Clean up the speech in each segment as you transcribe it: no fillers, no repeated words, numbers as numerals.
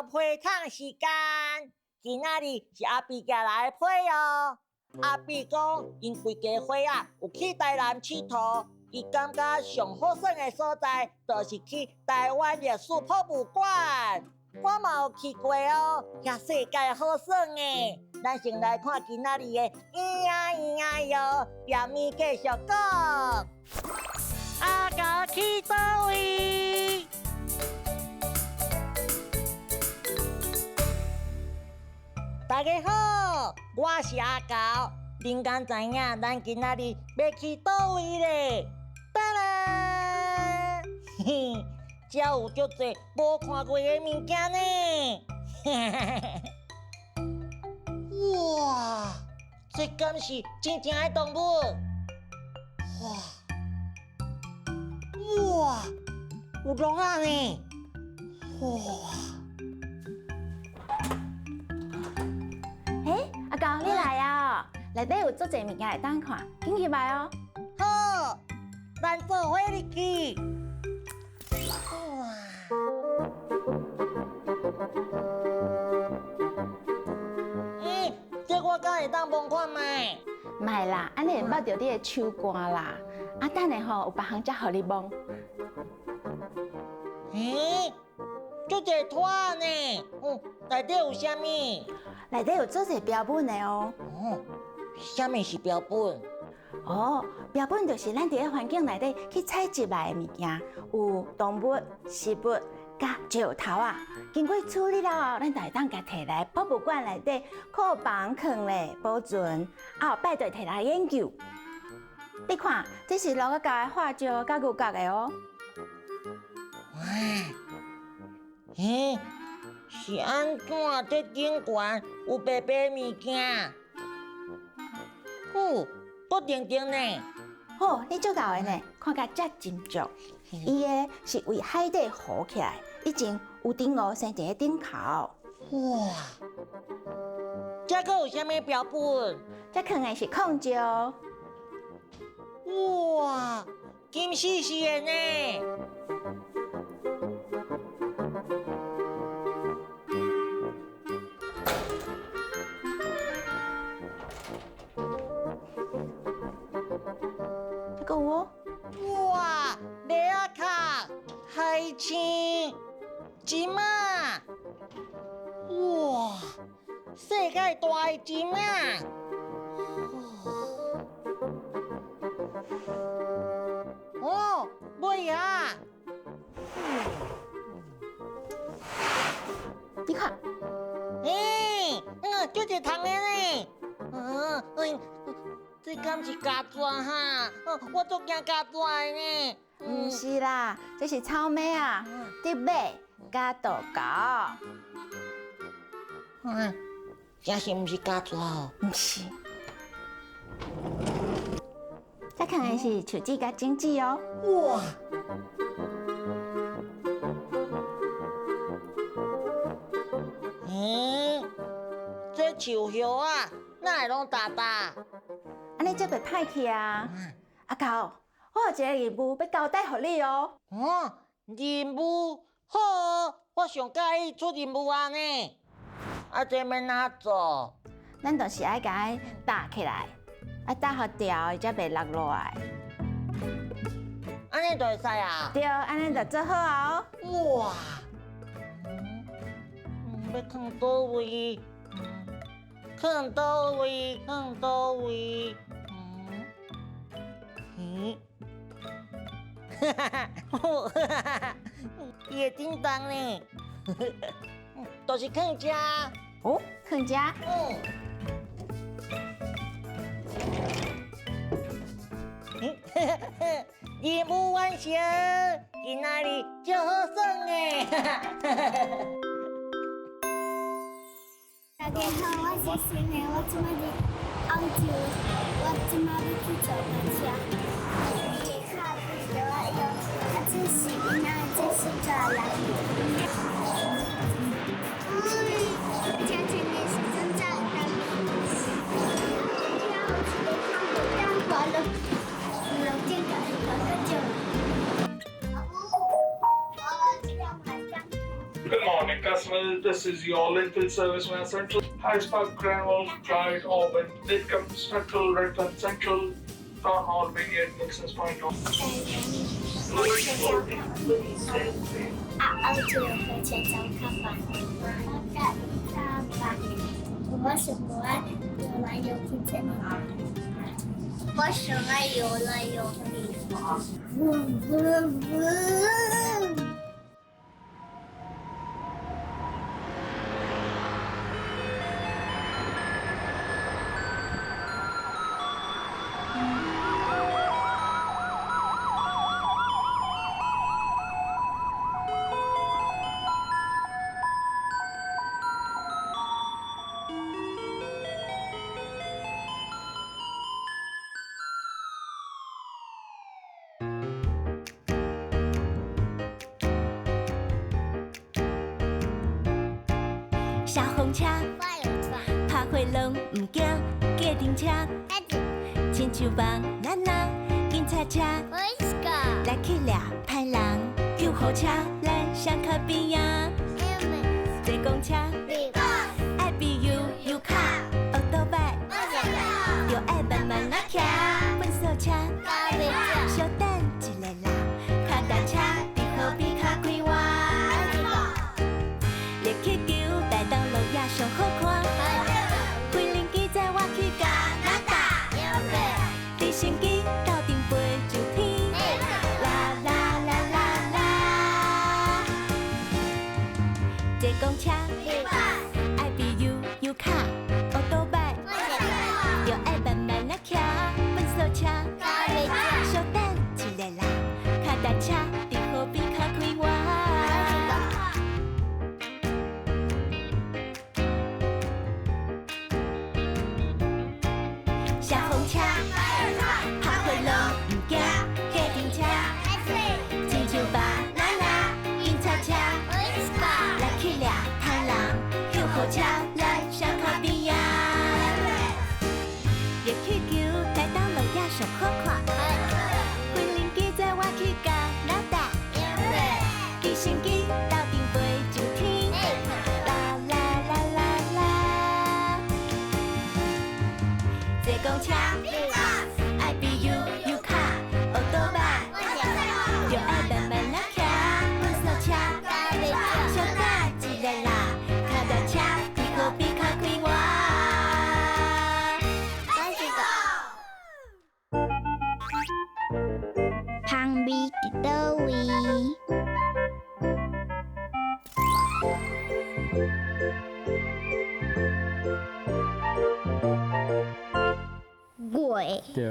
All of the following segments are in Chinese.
到配糖时间，今仔日是阿碧家来配哦。阿碧讲，因规家伙啊有去台南佚佗，伊感觉上好耍的所在，就是去台湾历史博物馆。我嘛有去过哦，遐世界好耍诶。咱先来看今仔日的咿呀咿呀哟，下面继续讲。阿狗去倒位？大家好，我是阿狗。恁敢知影咱今仔日要去倒位咧？当然，嘿嘿，遮有足侪无看过的物件呢。哇，这敢是真正的动物？哇，有龙啊呢！哇！阿狗，你来啊！内底有足侪物件会当看，紧去买哦。好，咱做伙入去。这我敢会当摸看卖？卖啦，安尼会摸到你的手汗啦。啊，等下吼有别项才互你摸。足侪拖呢。内底有啥物？内底有足侪标本的哦。啥物是标本？标本就是咱伫个环境内底去采集来的物件，有动物、食物、甲石头啊。经过处理了后，咱就会当甲摕来博物馆内底库房藏咧保存，后摆就摕来研究。你看，这是鹿角甲的化石甲牛角的哦。是安怎这顶悬有白白物件？不定定呢。你足够的呢，看甲遮真足。伊个是为海底浮起来，以前有顶楼生伫个顶头。哇！这个有啥物标本？这藏的是矿石。哇！金丝丝的呢。这个有哇！螺仔壳、海青、金啊！哇！世界大的金啊！尾啊！你看，足侪虫的呢。这敢是甲蛇哈？我足惊甲蛇的呢。唔是啦，这是草莓啊，竹马甲豆糕。这是唔是甲蛇哦？唔是，这可能是树枝甲荆棘哦。哇！这树叶啊，哪会拢大大？安尼才袂歹去啊！阿狗，我有一个任务要交代予你哦。任务好，我上介意出任务啊呢。这要哪做？咱就是爱甲伊搭起来，搭好掉，伊才袂落落来。安尼就会使啊？对，安尼就做好啊。哇！要放倒位？放倒位？放倒位？伊会叮当呢，就是放遮。放遮。任务完成，今仔日就好耍呢。大家好，我是新的，我即摆伫澳洲，我即摆要去坐火车。卡比的我有，这是囡仔，这是大人。家前面是真正的。要完了，楼梯的那就。Good morning, Mill, this is your Linfield Serviceman Central. Hyde Park, Granville, Clyde, Auburn, Lidcombe, Spectral, Redfern Central, Town Hall, Vineyard, Nixon's Point. 澳洲和全球看板，看板。我喜欢游来游去这里。我喜欢游来游去。嗡嗡嗡。小红车，拍火龙唔惊，计程车，亲像帮囡囡，警察车，来去抓歹人，救护车，咱上靠边啊，坐公车，爱比有卡，学倒摆，又爱慢慢来骑，分手车，小等一下啦，脚踏车，伫河边较快活。热气球带动路也上好看，开轮机载我去加拿大，直升机斗阵飞上天，啦啦啦啦啦，坐公车，爱比有卡，学倒摆，又爱慢慢来骑，分手车，小等一下啦，脚踏车伫河边较快活。小红车，拍火龙唔惊，计程车，亲像爸奶奶，警察车，来去抓歹人，救护车，咱上靠边啊。热气球带动路也上好看，开轮机载我去加拿大，直升机斗阵飞上天，啦啦啦啦啦。坐公车，爱比有卡，学倒摆，又爱慢慢来骑，分手车，小等一下啦，脚踏车伫河边较快活。香味伫倒位？月对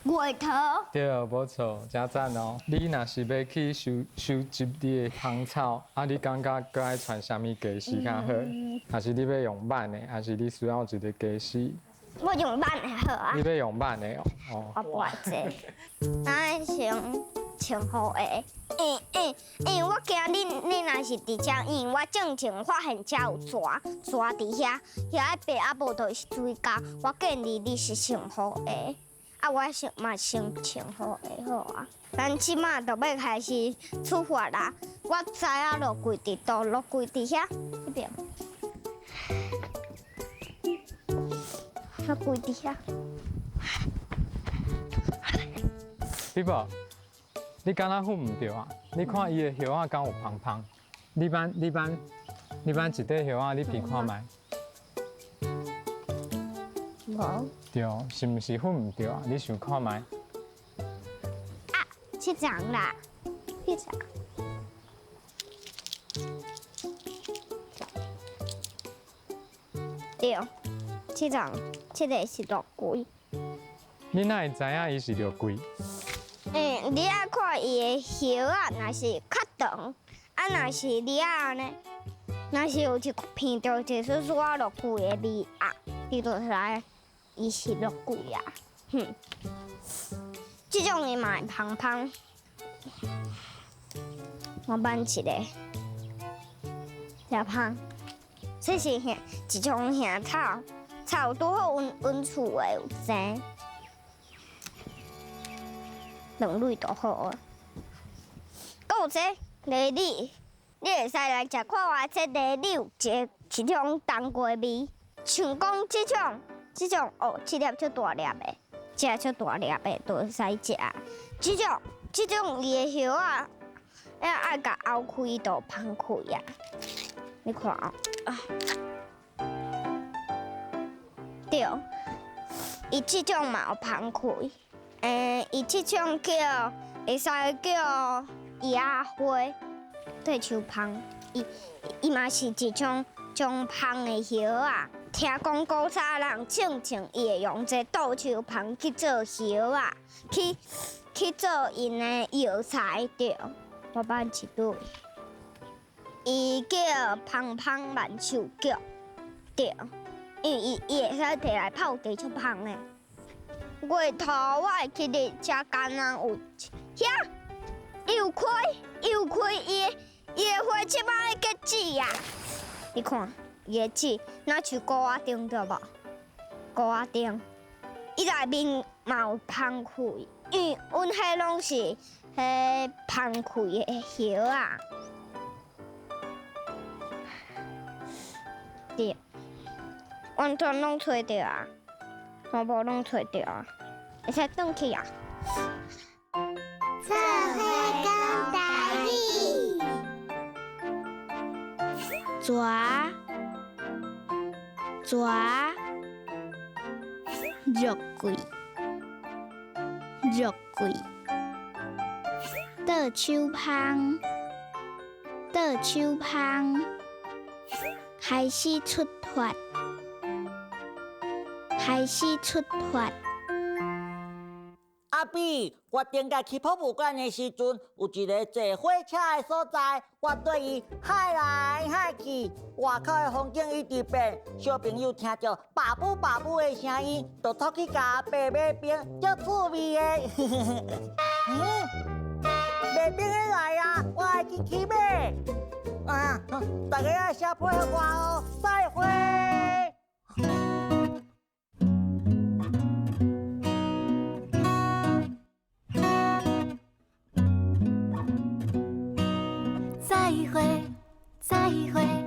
月头，对，无错，真赞哦！你若是要去收集你的香草，啊，你感觉搁爱穿啥物家私较好？还是你要用板的，还是你需要一个家私？我用板的好啊你。要用板的哦。哦。我不爱这，咱先穿好的。因为我惊你若是伫遮，因为我正前发现遮有蛇伫遐，遐白啊无就是水沟。我建议你是穿好的，啊，我嘛先穿好的好啊。咱即马就要开始出发啦。我知影落柜伫倒，落柜伫遐迄边。落柜伫遐。比宝，你敢若翕唔着啊？你看伊的叶仔敢有芳芳？你班一块叶仔，你鼻看卖？无。对，是毋是翕唔着啊？你想看卖？去长啦，去长。对，去长，这个是落龟。你哪会知影伊是着贵？你爱看伊的叶啊，若是较长，啊，若是你啊呢，若是有一片着一丝丝啊落龟的味啊，你就知伊是落龟啊。这种的嘛会芳芳。我挽一个，小芳，这是一种香草，草拄好温厝的有生，两蕊就好啊。还有这个梨，你会使来食看我这个，你有一种冬瓜味，像讲这种哦，这粒足大粒的，这足大粒的都会使食。这种伊的叶啊，爱甲凹开都芳开啊。你看哦，对，伊这种嘛有芳开，伊这种会使叫野花，对树芳，伊嘛是一种芳的叶啊。听讲古早人种伊会用这稻树芳去做叶啊，去做因的药材对。我捌一对，伊叫芳万寿菊对，因为伊会使摕来泡茶出芳的。月头我会去日遮干啊，有遐又开，伊的花即摆咧结籽啊！你看伊的籽，若像高仔丁对无？高仔丁，伊内面嘛有芳开，因为阮迄拢是迄芳开的叶啊。对，完全拢找着啊，全部拢找着啊，会使转去啊。做伙讲台语，蛇，肉桂，倒手芳，开始出发。阿比，我顶下去博物馆的时阵，有一个坐火车的所在，我对伊海来海去，外口的风景一直变。小朋友听到爸母的声音，就托去甲爬马冰，足趣味的。马冰的来啊，我爱去骑马。啊，大家要小配合我哦，再会。再会，再会。